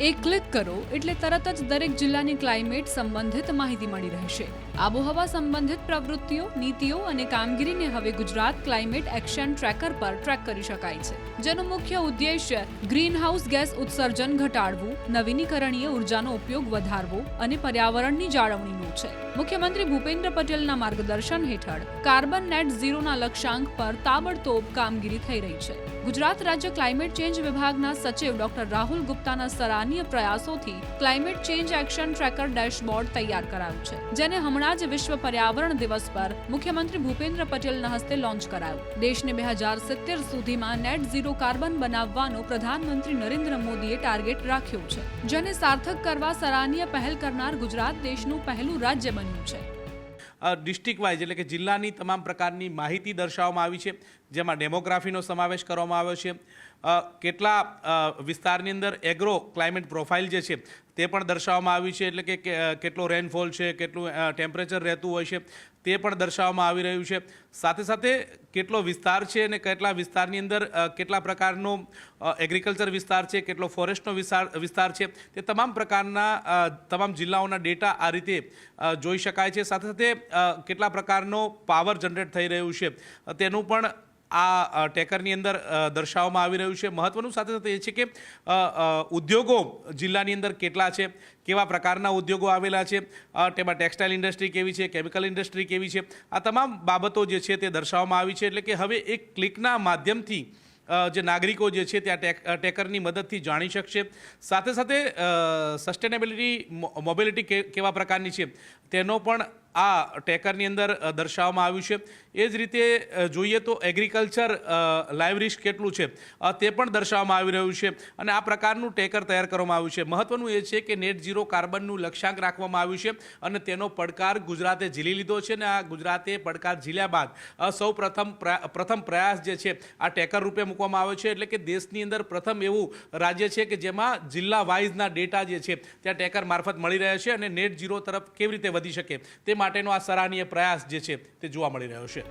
એક ક્લિક કરો એટલે તરત જ દરેક જિલ્લાની ક્લાઇમેટ સંબંધિત માહિતી મળી રહેશે। આબોહવા સંબંધિત પ્રવૃત્તિઓ, નીતિઓ અને કામગીરીને હવે ગુજરાત ક્લાઇમેટ એક્શન ટ્રેકર પર ટ્રેક કરી શકાય છે, જેનો મુખ્ય ઉદ્દેશ્ય ગ્રીનહાઉસ ગેસ ઉત્સર્જન ઘટાડવું, નવીનીકરણીય ઉર્જાનો ઉપયોગ વધારવો અને પર્યાવરણની જાળવણીનું છે। મુખ્યમંત્રી ભૂપેન્દ્ર પટેલના માર્ગદર્શન હેઠળ કાર્બન નેટ ઝીરોના લક્ષ્યાંક પર તાબડતોબ કામગીરી થઈ રહી છે। ગુજરાત રાજ્ય ક્લાઇમેટ ચેન્જ વિભાગના સચિવ ડોક્ટર રાહુલ ગુપ્તાના સરાહનીય પ્રયાસોથી climate change action tracker dashboard તૈયાર કરાયું છે, જેને હમણાં જ વિશ્વ પર્યાવરણ દિવસ પર મુખ્યમંત્રી ભૂપેન્દ્ર પટેલના હસ્તે લોન્ચ કરાયું। દેશને 2070 સુધીમાં નેટ ઝીરો કાર્બન બનાવવાનો પ્રધાનમંત્રી નરેન્દ્ર મોદીએ ટાર્ગેટ રાખ્યો છે, જેને સાર્થક કરવા સરાહનીય પહેલ કરનાર ગુજરાત દેશનું પહેલું રાજ્ય બન્યું છે। ડિસ્ટ્રિક્ટ વાઇઝ એટલે કે જિલ્લાની તમામ પ્રકારની માહિતી દર્શાવવામાં આવી છે, જેમાં ડેમોગ્રાફીનો સમાવેશ કરવામાં આવ્યો છે। કેટલા વિસ્તારની અંદર એગ્રો ક્લાઇમેટ પ્રોફાઇલ જે છે તે પણ દર્શાવવામાં આવી છે, એટલે કે કેટલો રેનફોલ છે, કેટલું ટેમ્પરેચર રહેતું હોય છે તે પણ દર્શાવવામાં આવી રહ્યું છે। સાથે સાથે કેટલો વિસ્તાર છે અને કેટલા વિસ્તારની અંદર કેટલા પ્રકારનો એગ્રીકલ્ચર વિસ્તાર છે, કેટલો ફોરેસ્ટનો વિસ્તાર છે, તે તમામ પ્રકારના તમામ જિલ્લાઓના ડેટા આ રીતે જોઈ શકાય છે। સાથે સાથે કેટલા પ્રકારનો પાવર જનરેટ થઈ રહ્યું છે તેનું પણ આ ટેકરની અંદર દર્શાવવામાં આવી રહ્યું છે। મહત્વનું સાથે સાથે એ છે કે ઉદ્યોગો જિલ્લાની અંદર કેટલા છે, કેવા પ્રકારના ઉદ્યોગો આવેલા છે, તેમાં ટેક્સટાઇલ ઇન્ડસ્ટ્રી કેવી છે, કેમિકલ ઇન્ડસ્ટ્રી કેવી છે, આ તમામ બાબતો જે છે તે દર્શાવવામાં આવી છે। એટલે કે હવે એક ક્લિકના માધ્યમથી જે નાગરિકો જે છે તે આ ટેકરની મદદથી જાણી શકશે। સાથે સાથે સસ્ટેનેબિલિટી મોબિલિટી કેવા પ્રકારની છે તેનો પણ આ ટેકરની અંદર દર્શાવવામાં આવ્યું છે। એ જ રીતે જોઈએ તો એગ્રીકલ્ચર લાઈવ રિસ્ક કેટલું છે તે પણ દર્શાવવામાં આવી રહ્યું છે અને આ પ્રકારનું ટેકર તૈયાર કરવામાં આવ્યું છે। મહત્વનું એ છે કે નેટ ઝીરો કાર્બનનું લક્ષ્યાંક રાખવામાં આવ્યું છે અને તેનો પડકાર ગુજરાતે ઝીલી લીધો છે અને આ ગુજરાતે પડકાર ઝીલ્યા બાદ સૌ પ્રથમ પ્રયાસ જે છે આ ટેકર રૂપે મૂકવામાં આવ્યો છે। એટલે કે દેશની અંદર પ્રથમ એવું રાજ્ય છે કે જેમાં જિલ્લા વાઇઝના ડેટા જે છે ત્યાં ટેકર મારફત મળી રહ્યા છે અને નેટ ઝીરો તરફ કેવી રીતે વધી શકે તે માટેનો આ સરાહનીય પ્રયાસ જે છે તે જોવા મળી રહ્યો છે।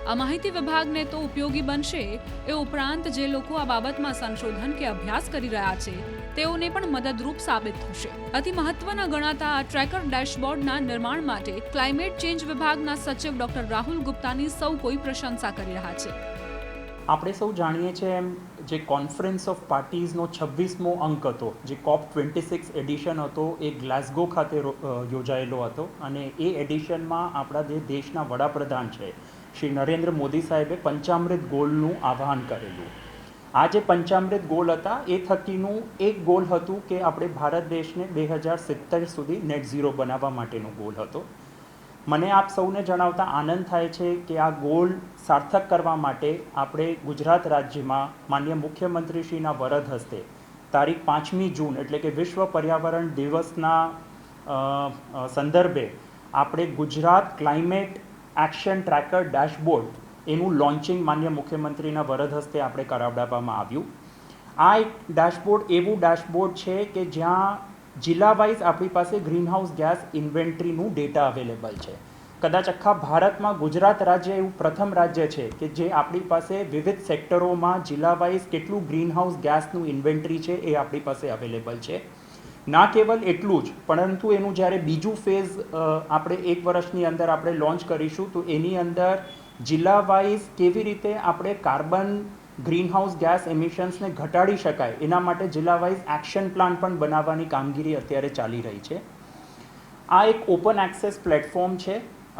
આ માહિતી વિભાગને તો ઉપયોગી બનશે, એ ઉપરાંત જે લોકો આ બાબતમાં સંશોધન કે અભ્યાસ કરી રહ્યા છે તેઓને પણ મદદરૂપ સાબિત થશે। અતિ મહત્વના ગણાતા આ ટ્રેકર ડેશબોર્ડના નિર્માણ માટે ક્લાઇમેટ ચેન્જ વિભાગના સચિવ ડોક્ટર રાહુલ ગુપ્તાની સૌ કોઈ પ્રશંસા કરી રહ્યા છે। આપણે સૌ જાણીએ છીએ એમ જે કોન્ફરન્સ ઓફ પાર્ટીઝનો 26મો અંક હતો, જે COP26 એડિશન હતો, એ ગ્લાસગો ખાતે યોજાયેલો હતો અને એ એડિશનમાં આપણા જે દેશના વડાપ્રધાન છે શ્રી નરેન્દ્ર મોદી સાહેબે પંચામૃત ગોલનું આહ્વાન કરેલું। આ જે પંચામૃત ગોલ હતા એ થકીનું એક ગોલ હતું કે આપણે ભારત દેશને 2070 સુધી નેટ ઝીરો બનાવવા માટેનો ગોલ હતો। મને આપ સૌને જણાવતા આનંદ થાય છે કે આ ગોલ સાર્થક કરવા માટે આપણે ગુજરાત રાજ્યમાં માનનીય મુખ્યમંત્રીશ્રીના વરદ હસ્તે તારીખ 5મી જૂન એટલે કે વિશ્વ પર્યાવરણ દિવસના સંદર્ભે આપણે Gujarat climate action tracker dashboard એનું લોન્ચિંગ માનનીય મુખ્યમંત્રીના વરદ હસ્તે આપણે કરાવડાવવામાં આવ્યું। આ એક ડેશબોર્ડ એવું ડેશબોર્ડ છે કે જ્યાં જિલ્લા વાઇઝ આપણી પાસે ગ્રીનહાઉસ ગેસ ઇન્વેન્ટરીનું ડેટા અવેલેબલ છે। કદાચ આખા ભારતમાં ગુજરાત રાજ્ય એવું પ્રથમ રાજ્ય છે કે જે આપણી પાસે વિવિધ સેક્ટરોમાં જિલ્લા વાઇઝ કેટલું ગ્રીનહાઉસ ગેસનું ઇન્વેન્ટરી છે એ આપણી પાસે અવેલેબલ છે। ના કેવલ એટલું જ, પરંતુ એનું જ્યારે બીજું ફેઝ આપણે 1 વર્ષની અંદર આપણે લોન્ચ કરીશું તો એની અંદર જિલ્લા વાઇઝ કેવી રીતે આપણે કાર્બન ગ્રીનહાઉસ ગેસ એમિશન્સને ઘટાડી શકાય એના માટે જિલ્લા વાઇઝ એક્શન પ્લાન પણ બનાવવાની કામગીરી અત્યારે ચાલી રહી છે। આ એક ઓપન એક્સેસ પ્લેટફોર્મ છે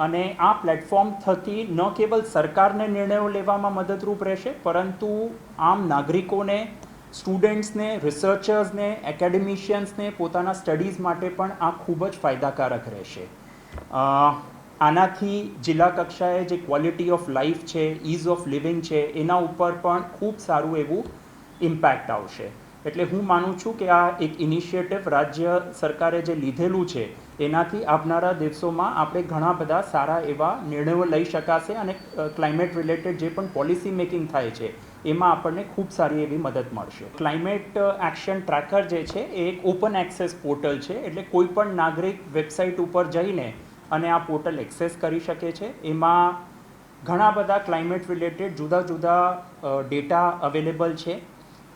અને આ પ્લેટફોર્મ થકી ન કેવલ સરકારને નિર્ણયો લેવામાં મદદરૂપ રહેશે, પરંતુ આમ નાગરિકોને, સ્ટુડન્ટ્સને, રિસર્ચર્સને, એકેડેમિશિયન્સને પોતાના સ્ટડીઝ માટે પણ આ ખૂબ જ ફાયદાકારક રહેશે। આનાથી જિલ્લા કક્ષાએ જે ક્વોલિટી ઓફ લાઈફ છે, ઇઝ ઓફ લિવિંગ છે, એના ઉપર પણ ખૂબ સારું એવું ઇમ્પેક્ટ આવશે। એટલે હું માનું છું કે આ એક ઇનિશિયેટિવ રાજ્ય સરકારે જે લીધેલું છે એનાથી આવનારા દિવસોમાં આપણે ઘણા બધા સારા એવા નિર્ણયો લઈ શકાશે અને ક્લાઇમેટ રિલેટેડ જે પણ પોલિસી મેકિંગ થાય છે એમાં આપણને ખૂબ સારી એવી મદદ મળશે। ક્લાઇમેટ એક્શન ટ્રેકર જે છે એ એક ઓપન એક્સેસ પોર્ટલ છે, એટલે કોઈ પણ નાગરિક વેબસાઇટ ઉપર જઈને અને આ પોર્ટલ એક્સેસ કરી શકે છે। એમાં ઘણા બધા ક્લાઇમેટ રિલેટેડ જુદા જુદા ડેટા અવેલેબલ છે।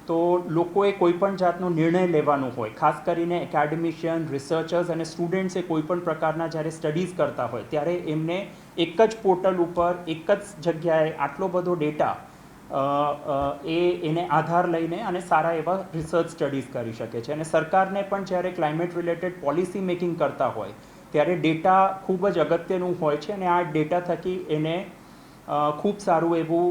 તો લોકોએ કોઈ પણ જાતનો નિર્ણય લેવાનો હોય, ખાસ કરીને એકેડેમિશિયન, રિસર્ચર્સ અને સ્ટુડન્ટ્સે કોઈ પણ પ્રકારના જ્યારે સ્ટડીઝ કરતા હોય ત્યારે એમને એક જ પોર્ટલ ઉપર એક જ જગ્યાએ આટલો બધો ડેટા એને આધાર લઈને અને સારા એવા રિસર્ચ સ્ટડીઝ કરી શકે છે. અને સરકારને પણ જ્યારે ક્લાઇમેટ રિલેટેડ પોલિસી મેકિંગ કરતા હોય ત્યારે ડેટા ખૂબ જ અગત્યનું હોય છે અને આ ડેટા થકી એને ખૂબ સારું એવું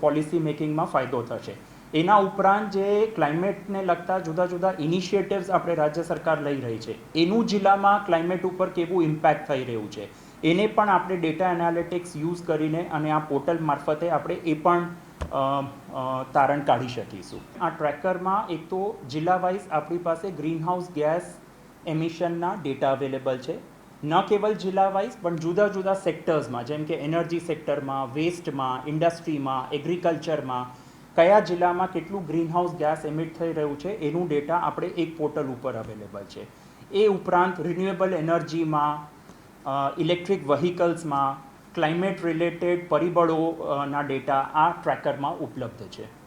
પોલિસી મેકિંગમાં ફાયદો થશે. એના ઉપરાંત જે ક્લાઇમેટને લગતા જુદા જુદા ઇનિશિયેટિવ્સ આપણે રાજ્ય સરકાર લઈ રહી છે એનું જિલ્લામાં ક્લાઇમેટ ઉપર કેવું ઇમ્પેક્ટ થઈ રહ્યું છે એને પણ આપણે ડેટા એનાલિટિક્સ યુઝ કરીને અને આ પોર્ટલ મારફતે આપણે એ પણ તારણ કાઢી શકીશું. આ ટ્રેકરમાં એક તો જિલ્લા વાઇઝ આપણી પાસે ગ્રીનહાઉસ ગેસ એમિશનના ડેટા અવેલેબલ છે. ન કેવલ જિલ્લા વાઇઝ પણ જુદા જુદા સેક્ટર્સમાં, જેમ કે એનર્જી સેક્ટરમાં, વેસ્ટમાં, ઇન્ડસ્ટ્રીમાં, એગ્રીકલ્ચરમાં કયા જિલ્લામાં કેટલું ગ્રીનહાઉસ ગેસ એમિટ થઈ રહ્યું છે એનું ડેટા આપણે એક પોર્ટલ ઉપર અવેલેબલ છે. એ ઉપરાંત રિન્યુએબલ એનર્જીમાં, ઇલેક્ટ્રિક વ્હીકલ્સમાં ક્લાઇમેટ રિલેટેડ પરિબળોના ડેટા આ ટ્રેકરમાં ઉપલબ્ધ છે.